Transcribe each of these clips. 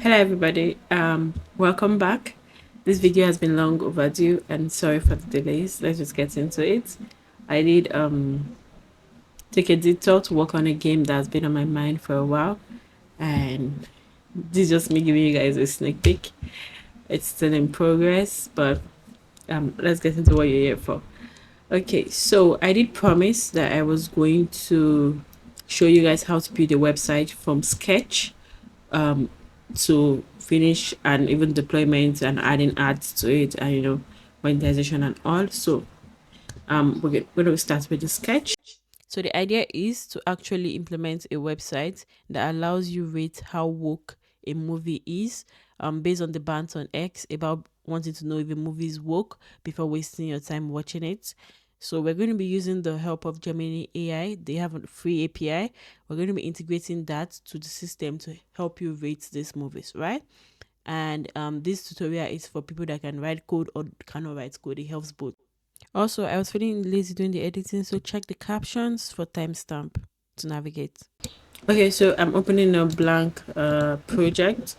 Hello everybody, welcome back. This video has been long overdue and sorry for the delays. Let's just get into it. I did take a detour to work on a game that's been on my mind for a while, and this is just me giving you guys a sneak peek. It's still in progress, but let's get into what you're here for. Okay, so I did promise that I was going to show you guys how to build a website from sketch to finish, and even deployment and adding ads to it, and monetization and all. So we're going to start with the sketch. So the idea is to actually implement a website that allows you rate how woke a movie is, based on the bans on X about wanting to know if a movie is woke before wasting your time watching it. So we're going to be using the help of Gemini AI. They have a free API. We're going to be integrating that to the system to help you rate these movies, right? And this tutorial is for people that can write code or cannot write code. It helps both. Also, I was feeling lazy doing the editing, so check the captions for timestamp to navigate. Okay, so I'm opening a blank project,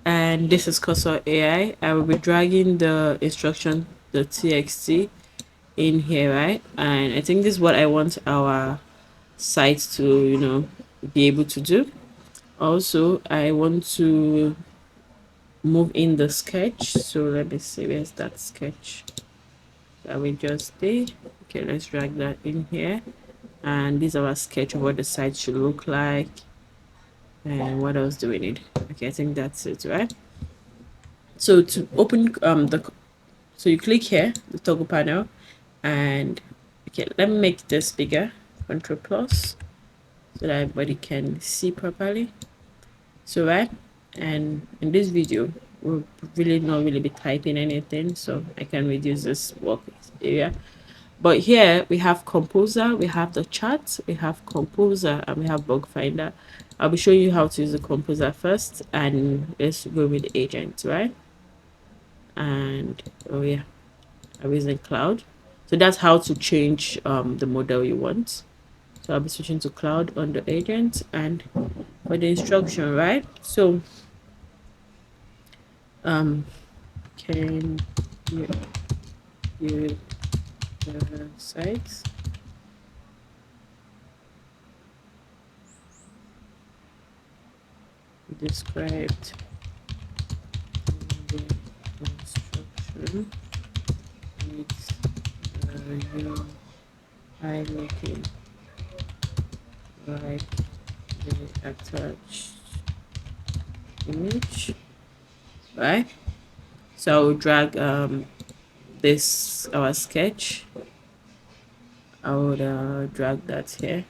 and this is Cursor AI. I will be dragging the instruction, the txt, in here, right? And I think this is what I want our site to, be able to do. Also, I want to move in the sketch. So let me see, where's that sketch that we just did? Okay, let's drag that in here. And this is our sketch of what the site should look like. And what else do we need? Okay, I think that's it, right? So to open so you click here, the toggle panel, and okay, let me make this bigger. Control plus, so that everybody can see properly. So right, and in this video we'll really not really be typing anything, so I can reduce this work area. But here we have composer, we have the chart, we have composer, and we have bug finder. I'll be showing you how to use the composer first, and let's go with the agent, right? And oh yeah, I'm using cloud. So that's how to change the model you want. So I'll be switching to cloud on the agent, and for the instruction, right? So can you use the sites? Described the instruction with UI looking like the attached image, right? So I'll drag this our sketch. I would drag that here.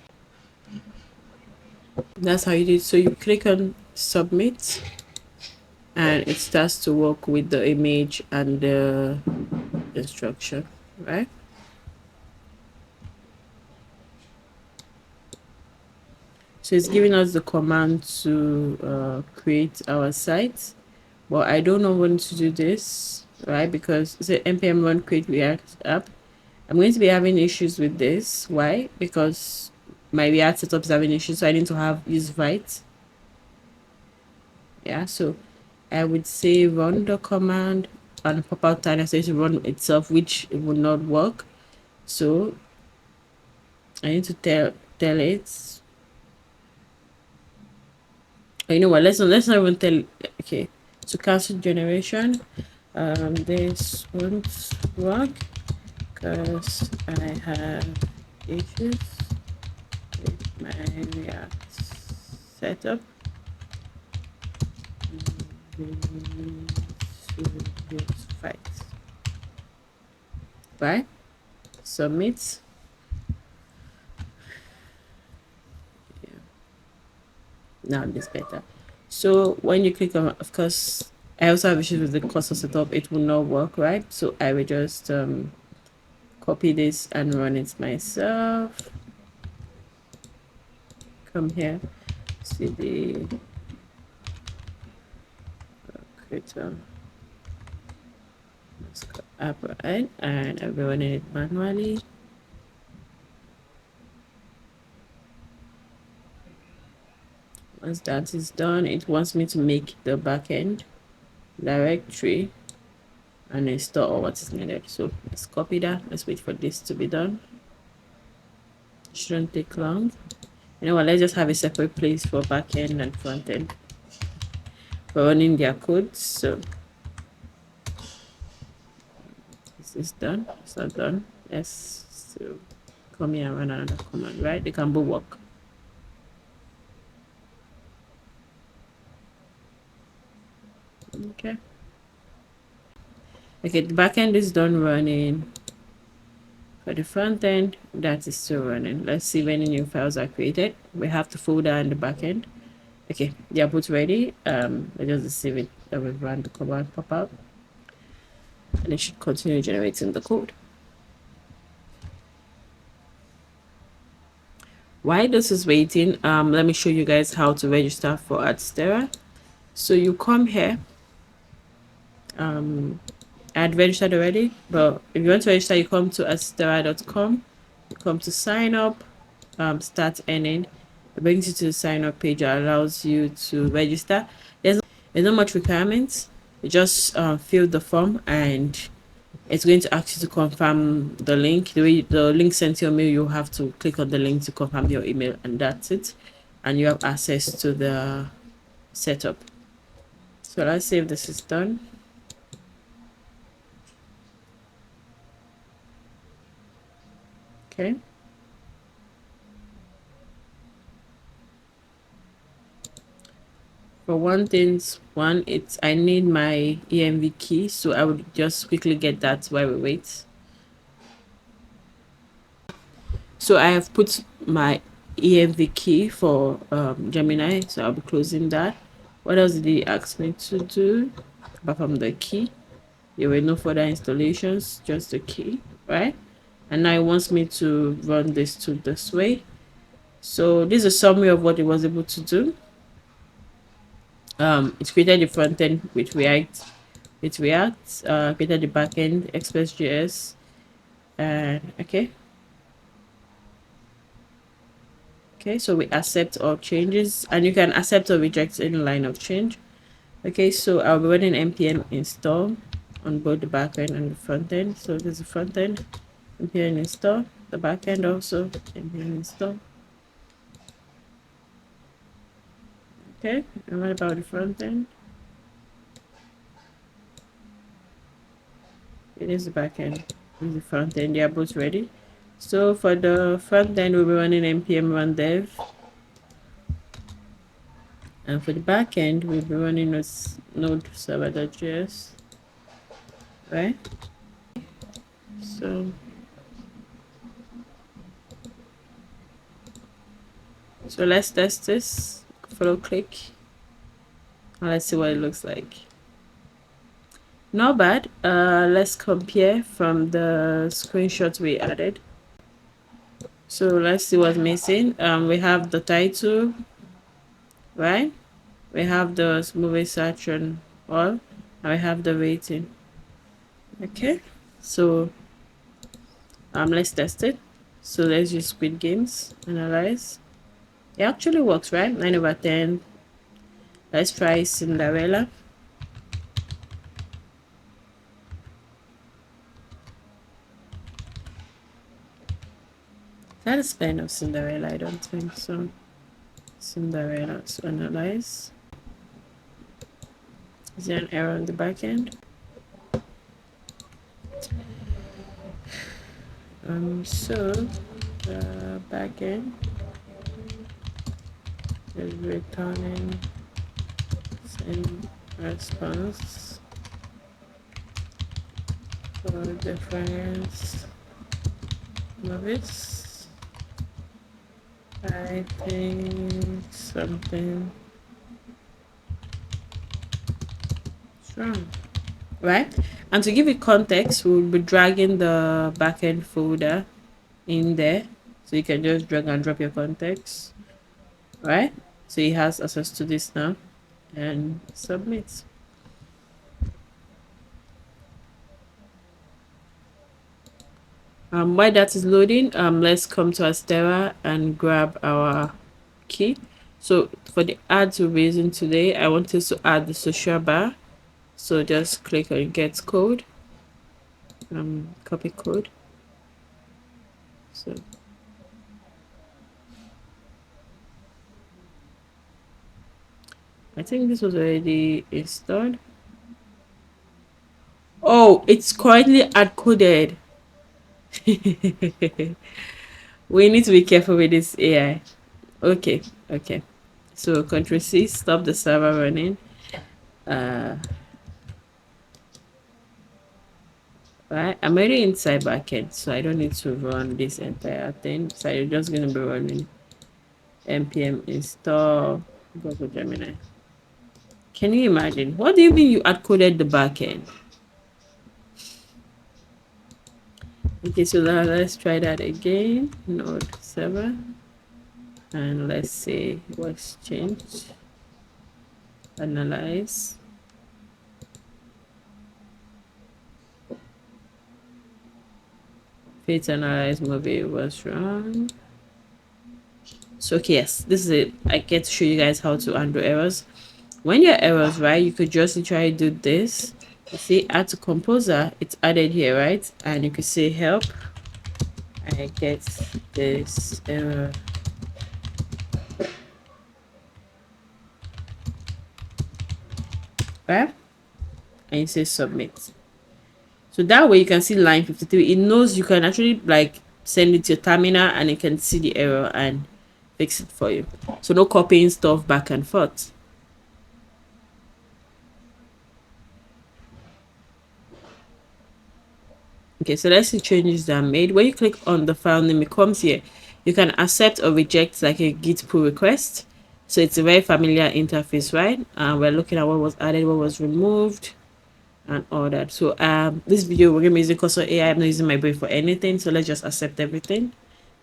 That's how you do it. So you click on submit, and it starts to work with the image and the instruction, right? So it's giving us the command to create our site, but I don't know when to do this, right? Because it's a npm run create react app. I'm going to be having issues with this. Why? Because my react setup is having issues, so I need to have use write. Yeah, so I would say run the command and pop out time says to run itself, which it will not work. So I need to tell it. Oh, you know what? Let's not even tell. Okay, so cancel generation. This won't work because I have issues with my React setup. We need to use fight. Right? Submit. Yeah. Now this better. So when you click on, of course, I also have issues with the cursor setup. It will not work, right? So I will just copy this and run it myself. Come here, see the creator app, right? And I'll be running it manually. Once that is done, it wants me to make the backend directory and install all what is needed. So let's copy that. Let's wait for this to be done. Shouldn't take long. You know what? Let's just have a separate place for backend and frontend for running their code. So this is done. It's not done. Let's so come here and run another command, right? They can both work. Okay. Okay, the backend is done running. For the front end, that is still running. Let's see if any new files are created. We have the folder and the backend. Okay, they are both ready. Let's just save it. That will run the command pop out, and it should continue generating the code. While this is waiting, let me show you guys how to register for Adsterra. So you come here. I'd registered already, but if you want to register, you come to adsterra.com. You come to sign up, start earning. It brings you to the sign up page that allows you to register. There's not much requirements. You just fill the form and it's going to ask you to confirm the link. The way the link sent to your mail, you have to click on the link to confirm your email, and that's it. And you have access to the setup. So let's see if this is done. Okay. For one, it's I need my EMV key, so I would just quickly get that while we wait. So I have put my EMV key for Gemini, so I'll be closing that. What else did he ask me to do? Apart from the key, there were no further installations, just the key, right? And now it wants me to run this to this way. So this is a summary of what it was able to do. It created the front end with React, created the backend Express.js, and okay. Okay, so we accept all changes, and you can accept or reject any line of change. Okay, so I'll be running npm install on both the backend and the front end. So there's the front end, npm install, the backend also npm install. Okay, and what about the front end? It is the backend, and the front end. They are both ready. So for the front end, we'll be running npm run dev. And for the backend, we'll be running node server.js, right? So let's test this. Follow click. And let's see what it looks like. Not bad. Let's compare from the screenshots we added. So let's see what's missing. We have the title, right? We have the movie search and all, and we have the rating. Okay, so let's test it. So let's use Squid Games, analyze. It actually works, right? 9/10. Let's try Cinderella. That is kind of Cinderella, I don't think so. Cinderella, so analyze. Is there an error on the back end? So the back end is returning same response for difference movies. I think something wrong, right? And to give it context, we'll be dragging the backend folder in there, so you can just drag and drop your context, right? So he has access to this now, and submit. While that is loading, let's come to Adsterra and grab our key. So for the ads we'll be using today, I want us to add the social bar. So just click on get code, copy code. So I think this was already installed. Oh, it's currently ad coded. We need to be careful with this AI. Okay, okay. So Control C, stop the server running. Right, I'm already inside backend, so I don't need to run this entire thing. So I'm just gonna be running npm install Google Gemini. Can you imagine? What do you mean you had coded the backend? Okay, so now let's try that again. Node server, and let's see what's changed. Analyze. Fit analyze movie was wrong. So okay, yes, this is it. I get to show you guys how to undo errors. When your errors, right, you could just try to do this. You see add to composer, it's added here, right? And you could say help, I get this error. Right? And you say submit. So that way you can see line 53. It knows you can actually like send it to your terminal and it can see the error and fix it for you. So no copying stuff back and forth. Okay, so let's see changes that are made. When you click on the file name, it comes here. You can accept or reject like a git pull request. So it's a very familiar interface, right? We're looking at what was added, what was removed, and all that. So this video we're gonna be using Cursor AI. I'm not using my brain for anything, so let's just accept everything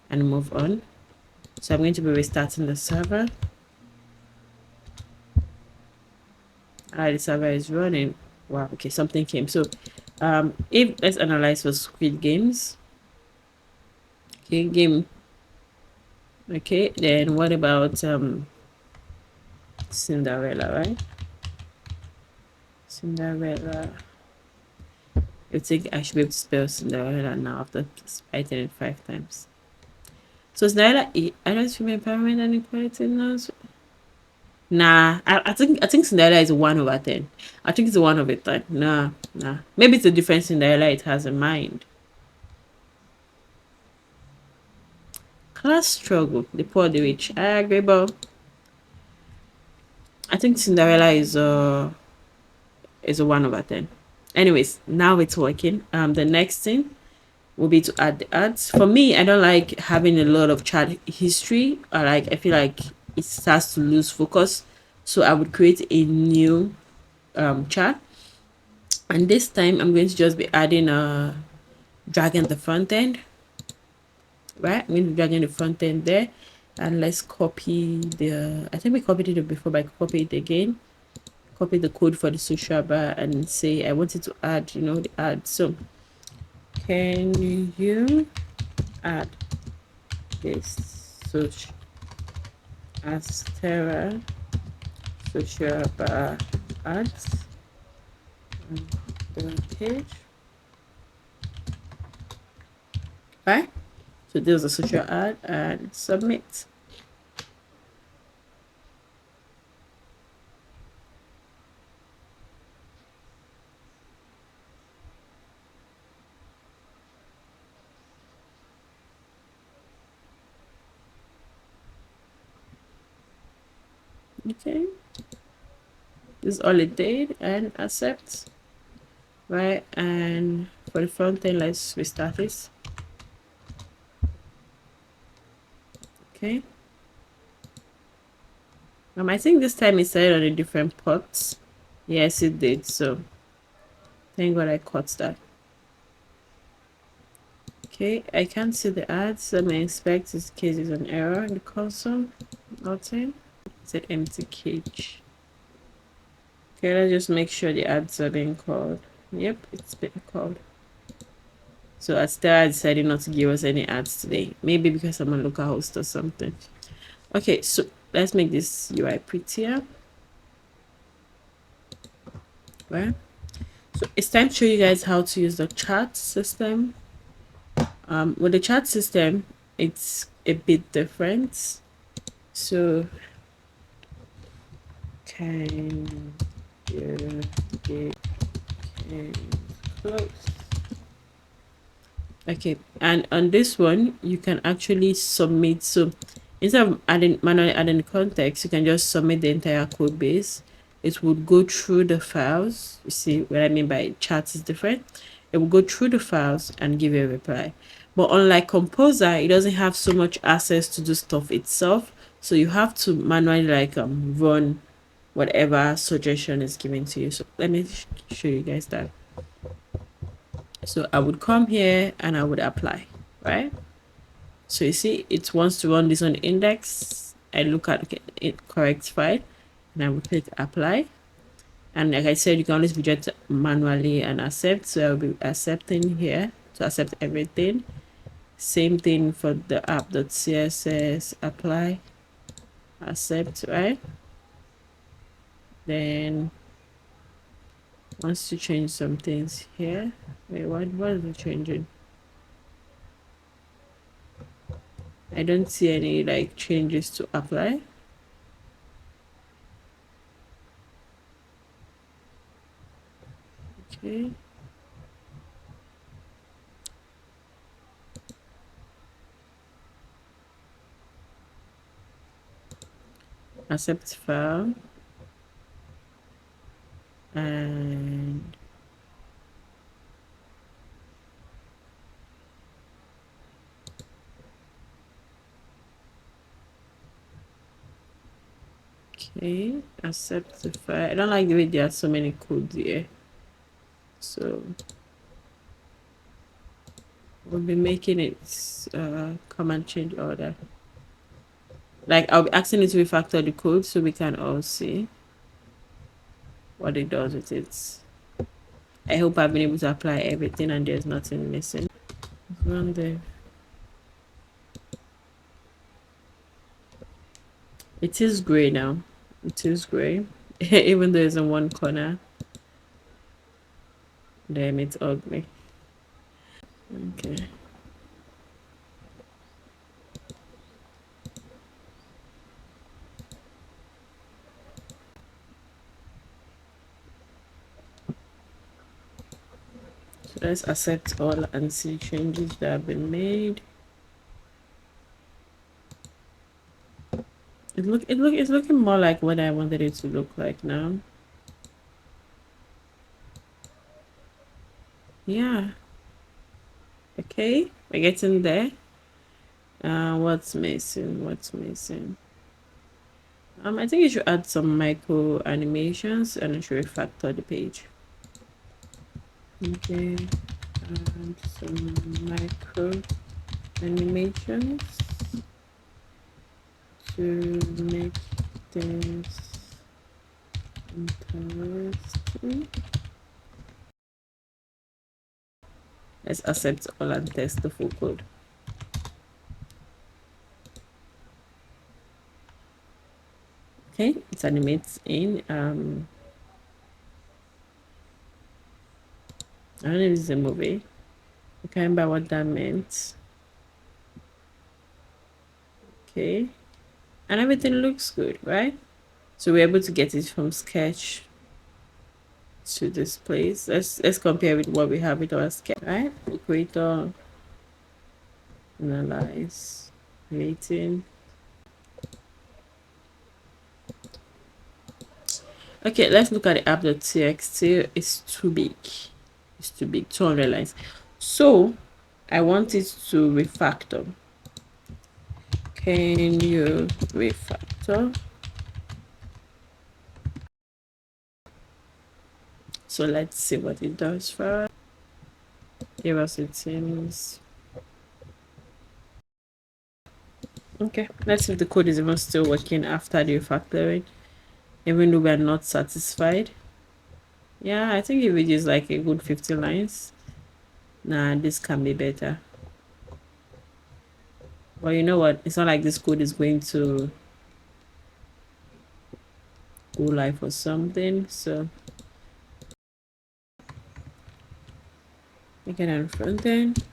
and move on. So I'm going to be restarting the server. The server is running. Wow, okay, something came. So if let's analyze for Squid Games. Okay, game. Okay, then what about Cinderella, right? Cinderella. You think I should be able to spell Cinderella now after writing it 5 times. So Cinderella, I don't remember empowerment and equality now. So, nah, I think Cinderella is a 1/10. I think it's a 1/10. Nah. Maybe it's a different Cinderella it has in mind. Class struggle, the poor, the rich. I agree, but I think Cinderella is a 1/10. Anyways, now it's working. The next thing will be to add the ads. For me, I don't like having a lot of chat history. I feel like it starts to lose focus. So I would create a new chat. And this time I'm going to just be adding dragging the front end. Right? I'm going to be dragging the front end there. And let's copy the I think we copied it before, but I copy it again. Copy the code for the social bar and say I wanted to add, the ad. So can you add this social Adsterra social bar ads on the page? Right? So there's a social ad and submit. Okay, this is all it did, and accept. Right, and for the front end, let's restart this. Okay, I think this time it started on a different pot. Yes, it did. So thank God I caught that. Okay, I can't see the ads. Let me inspect this case is an error in the console. Nothing. It's an empty cage. Okay, let's just make sure the ads are being called. Yep, it's been called. So Adsterra decided not to give us any ads today. Maybe because I'm a local host or something. Okay, so let's make this UI prettier. Right, so it's time to show you guys how to use the chart system. With the chart system, it's a bit different. So can you get close? Okay, and on this one you can actually submit. So instead of manually adding context, you can just submit the entire code base. It would go through the files. You see what I mean by charts is different. It will go through the files and give you a reply. But unlike Composer, it doesn't have so much access to do stuff itself. So you have to manually like run whatever suggestion is given to you. So let me show you guys that. So I would come here and I would apply, right? So you see it wants to run this on index. I look at it correct file and I will click apply. And like I said, you can always reject manually and accept. So I'll be accepting here to accept everything. Same thing for the app.css, apply, accept, right? Then once you change some things here, wait, what is it changing? I don't see any like changes to apply. Okay. Accept file. And okay, accept the file. I don't like the way there are so many codes here. So we'll be making it command change order. Like I'll be asking it to refactor the code so we can all see what it does with it. I hope I've been able to apply everything and there's nothing missing. Run there. It is gray now. It is gray. Even though it's in one corner. Damn, it's ugly. Okay. So let's accept all and see changes that have been made. It's looking more like what I wanted it to look like now. Yeah. Okay, we're getting there. What's missing? What's missing? I think you should add some micro animations and it should refactor the page. Okay, add some micro animations to make things interesting. Let's accept all and test the full code. Okay, it animates in I don't know if this is a movie. I can't remember what that meant. Okay, and everything looks good, right? So we're able to get it from sketch to this place. Let's compare with what we have with our sketch, right? Equator, analyze, rating. Okay, let's look at the app.txt. It's too big. It's too big, 200 lines. So I want it to refactor. Can you refactor? So let's see what it does for us. Give us settings. Okay, let's see if the code is even still working after the refactoring, even though we are not satisfied. Yeah, I think if it is like a good 50 lines, nah, this can be better. But you know what? It's not like this code is going to go live or something. So make it on front end.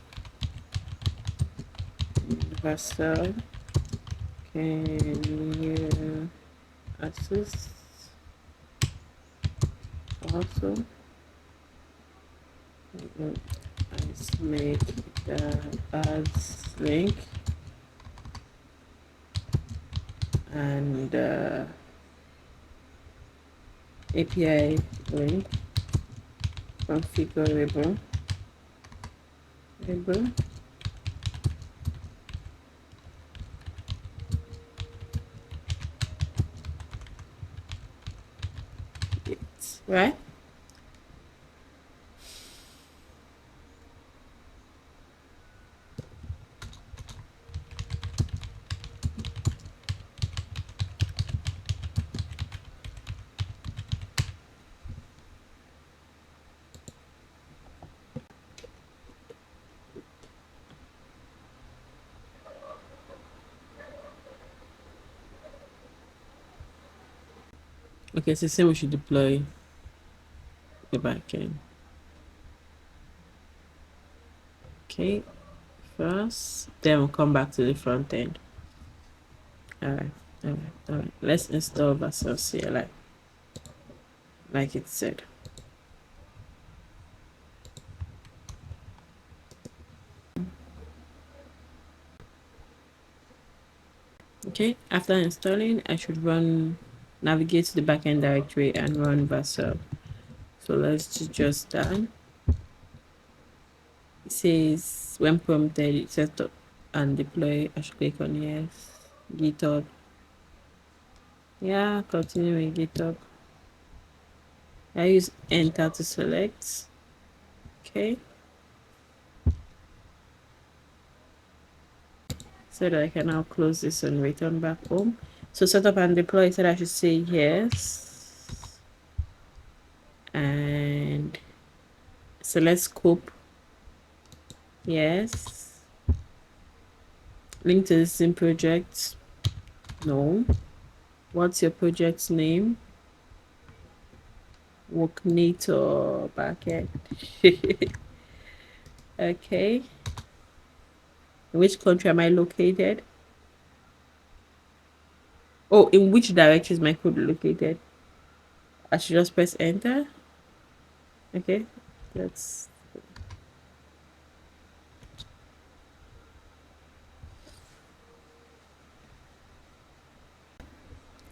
Vercel, can you assist also? Let's make the ads link and API link configurable label. Right? Okay, so same we should deploy the backend. Okay, first, then we'll come back to the front end. All right. Let's install Vercel CLI, like it said. Okay, after installing, I should navigate to the backend directory and run Vercel. So let's do just that. It says when prompted, set up and deploy. I should click on yes. GitHub. Yeah, continue with GitHub. I use enter to select. Okay. So that I can now close this and return back home. So set up and deploy, said I should say yes. And select scope. Yes. Link to the same project. No. What's your project's name? Worknator backend. Okay. In which country am I located? Oh, in which direction is my code located? I should just press enter. Okay. Let's.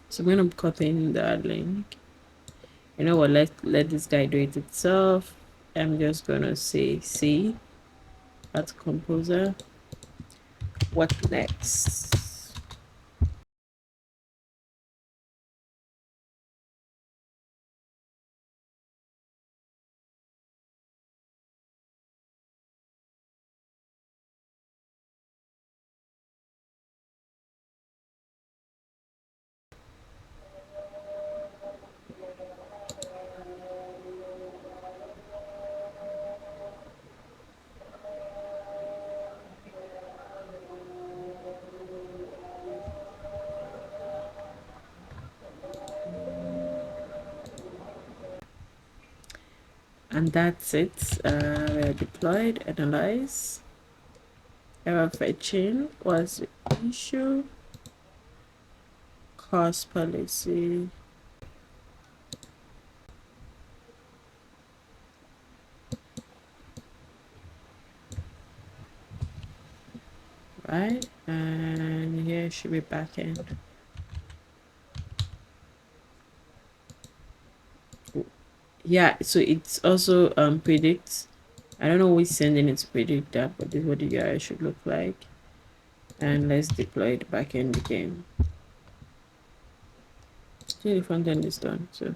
So I'm gonna copy in that link. You know what? Let this guy do it itself. I'm just gonna say C at composer. What next? And that's it. We're deployed. Analyze. Error fetching was the issue. Cost policy. Right, and here should be backend. Yeah, so it's also predicts. I don't know which sending it to predict that, but this is what the UI should look like. And let's deploy the backend again. Still the front end is done. So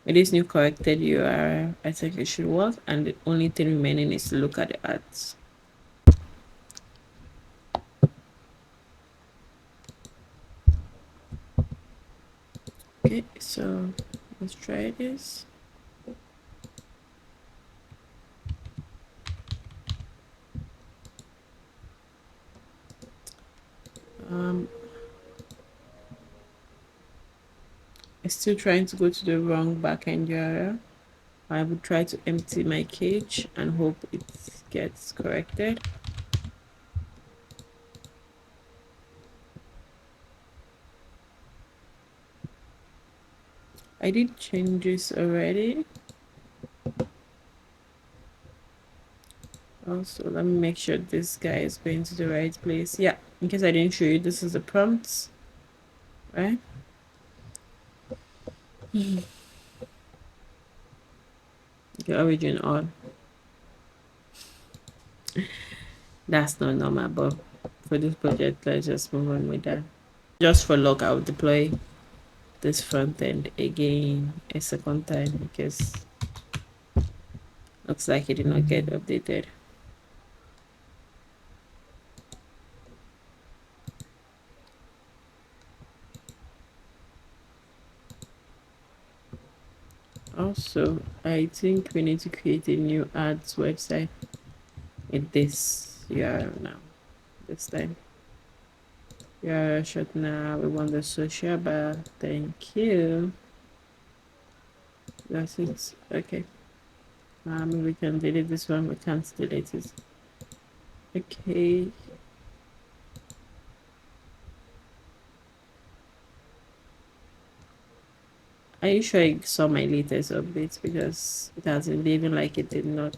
with this new corrected URL, I think it should work, and the only thing remaining is to look at the ads. Okay, so let's try this. It's still trying to go to the wrong backend URL. I would try to empty my cache and hope it gets corrected. I did changes already. Also, let me make sure this guy is going to the right place. Yeah, in case I didn't show you, this is the prompts, right? The origin on. That's not normal, but for this project, let's just move on with that. Just for luck, I'll deploy this front end again a second time because looks like it did not get updated. Also, I think we need to create a new ads website in this URL now. This time. URL short now. We want the social bar. Thank you. That's it. Okay. We can delete this one. We can't delete it. Okay. Are you sure you saw my latest updates? Because it has been behaving like it did not.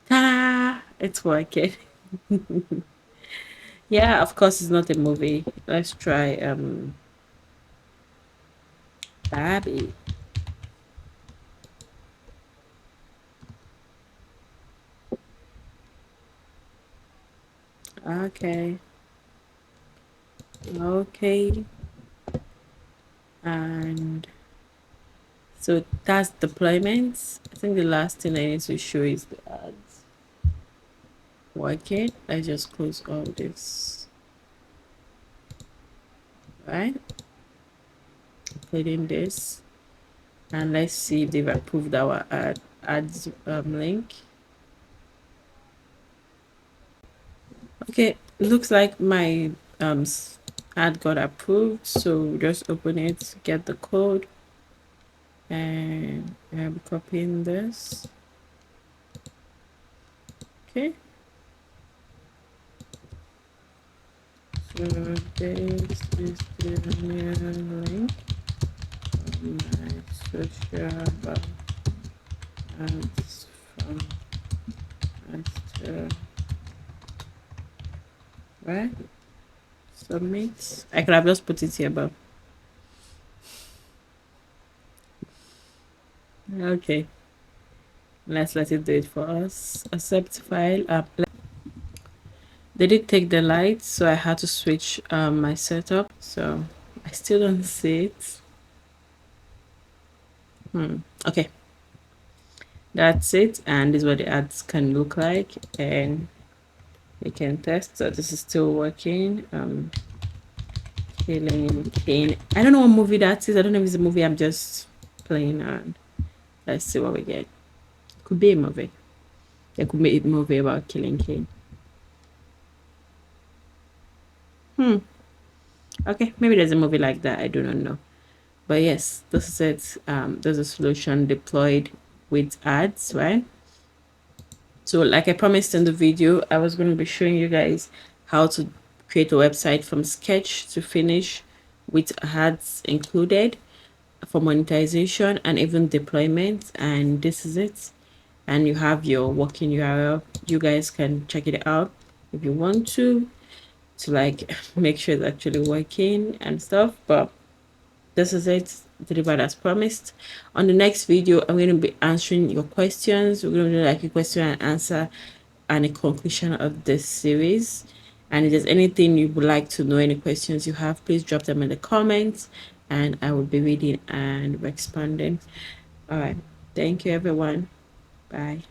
Ta-da! It's working. Yeah, of course it's not a movie. Let's try Barbie. Okay. Okay. And so that's deployments. I think the last thing I need to show is the ads working. I just close all this. Right? Including this. And let's see if they've approved our ads link. Okay, looks like my ad got approved, so just open it, get the code, and I'm copying this. Okay, so this is the new link on my social ads from Adsterra. Right, submit. I could have just put it here, but okay, let's let it do it for us. Accept file. They did take the light, so I had to switch my setup. So I still don't see it. Okay, that's it, and this is what the ads can look like, and you can test. So this is still working. Killing Kane. I don't know what movie that is. I don't know if it's a movie. I'm just playing around. Let's see what we get. Could be a movie. There could be a movie about killing Kane. Okay, maybe there's a movie like that. I do not know. But yes, this is it. There's a solution deployed with ads, right? So like I promised in the video, I was going to be showing you guys how to create a website from sketch to finish with ads included for monetization and even deployment. And this is it. And you have your working URL. You guys can check it out if you want to like make sure it's actually working and stuff. But this is it, delivered as promised. On the next video, I'm going to be answering your questions. We're going to do like a question and answer and a conclusion of this series. And if there's anything you would like to know, any questions you have, please drop them in the comments and I will be reading and responding. All right, thank you everyone. Bye.